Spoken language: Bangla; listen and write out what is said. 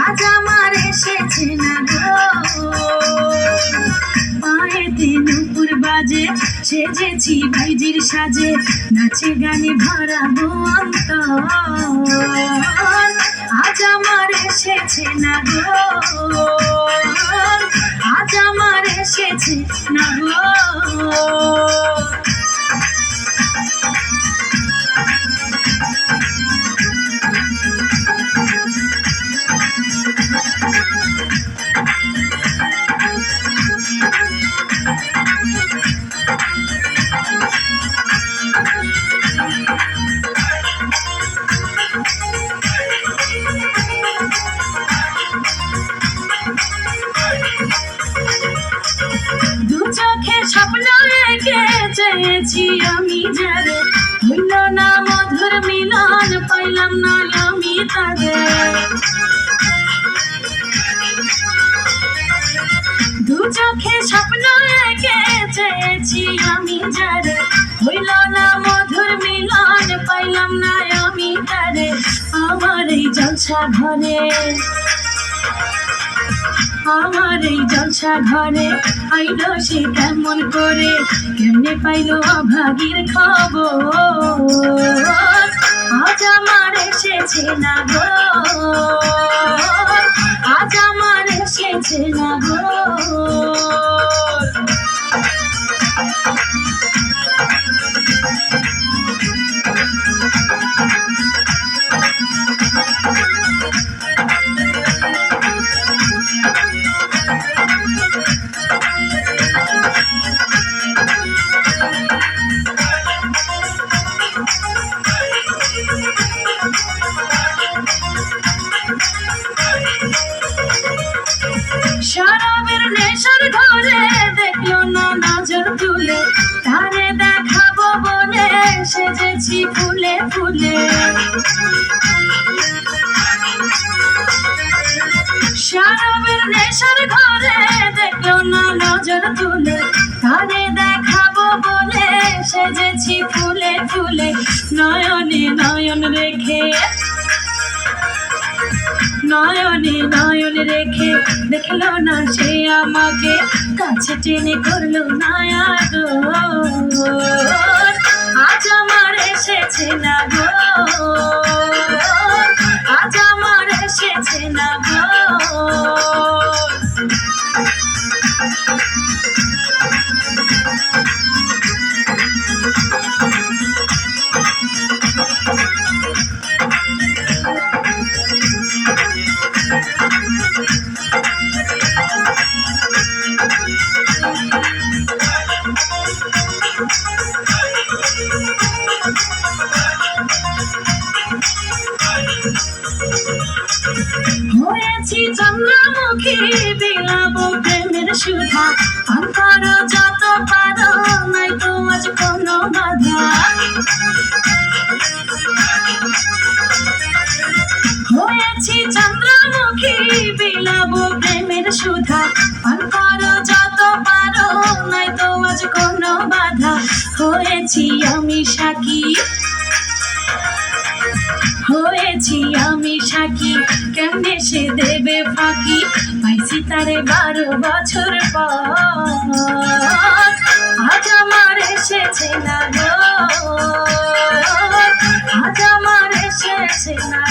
আজ আমার এসেছে না গো। পায়েতে নুপুর বাজে সেজেছি ভাইজির সাজে, নাচে গানে ভরাবো অন্তর। আজ আমার এসেছে না গো, আজ আমার এসেছে না গো। দু চোখে স্বপ্ন এঁকে চেয়েছি আমি যারে, হইল না মধুর মিলন, পাইলাম না আমি তাদের। দু চোখে স্বপ্ন এঁকে চেয়েছি আমি যারে, হইল না মধুর মিলন, পাইলাম না আমি তারে। আমার এই জলসা ঘরে, আমার এই জলসা ঘরে আইল সে কেমন করে, কেমনে পাইল অভাগীর খবর। আজ আমার এসেছে না গো, আজ আমার এসেছে না গো। শরাবের নেশার ঘরে দেখলো না নজর তুলে, তারে দেখাবো বলে সেজেছি ফুলে ফুলে। শরাবের নেশার ঘরে দেখলো না নজর তুলে, তারে দেখাবো বলে সেজেছি ফুলে ফুলে। নয়নে নয়ন রেখে, নয়নে নয়ন রেখে দেখলো না সে আমাকে, কাছে টেনে করলো না আদর। আজ আমার এসেছে না গো, আজ আমার এসেছে না গো। হয়েছি চন্দ্রমুখী বিলাবো প্রেমের সুধা, অন্তর যত পারো নাই তো আজ কোনো বাধা। হয়েছি চন্দ্রমুখী বিলাবো প্রেমের সুধা, অন্তর যত পারো নাই তো আজ কোনো বাধা। হয়েছি আমি সাকি, হয়েছি আমি সাকি, কেমনে সে দেবে ফাঁকি, পাইছি তারে 12 বছর পর। আজ আমার এসেছে না গো, আজ আমার এসেছে না।